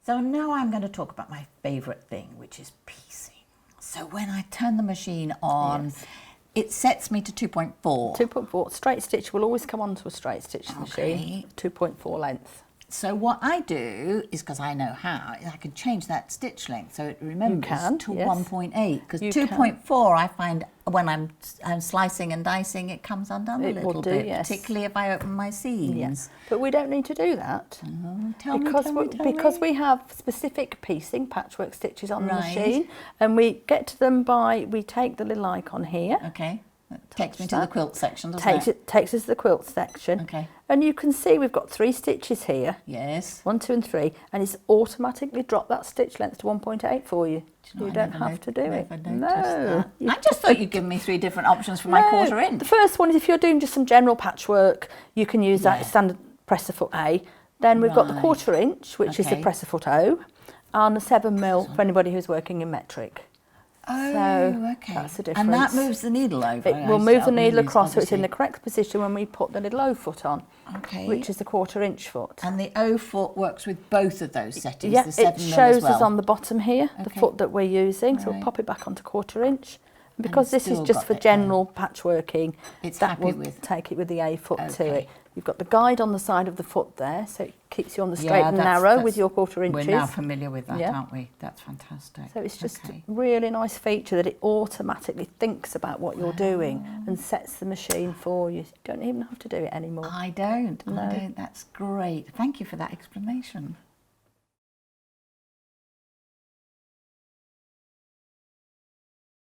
So now I'm going to talk about my favourite thing, which is piecing. So when I turn the machine on, it sets me to 2.4. 2.4. Straight stitch will always come onto a straight stitch machine, 2.4 length. So what I do is, because I know how, I can change that stitch length so it remembers to 1.8. Because 2.4, I find when I'm slicing and dicing, it comes undone a little bit, particularly if I open my seams. Yes. But we don't need to do that. Tell because me. we have specific piecing patchwork stitches on the machine, and we get to them by, we take the little icon here. Okay. That takes me to the quilt section, doesn't it? Takes us to the quilt section. Okay. And you can see we've got 3 stitches here. Yes. 1, 2 and 3. And it's automatically dropped that stitch length to 1.8 for you. You don't have to do it. No. I just thought you'd given me 3 different options for my quarter inch. The first one is if you're doing just some general patchwork, you can use that standard presser foot A. Then we've got the quarter inch, which is the presser foot O, and the 7mm for anybody who's working in metric. Oh, so okay. That's the difference. And that moves the needle over. It will move the needle across so it's in the correct position when we put the little O foot on, which is the quarter inch foot. And the O foot works with both of those settings, the 7mm it shows us on the bottom here, the foot that we're using, so we'll pop it back onto quarter inch. And because this is just for general patchworking, that will take it with the A foot to it. You've got the guide on the side of the foot there, so it keeps you on the straight and narrow with your quarter inches. We're now familiar with that, aren't we? That's fantastic. So it's just a really nice feature that it automatically thinks about what you're doing and sets the machine for you. You don't even have to do it anymore. I don't. That's great. Thank you for that explanation.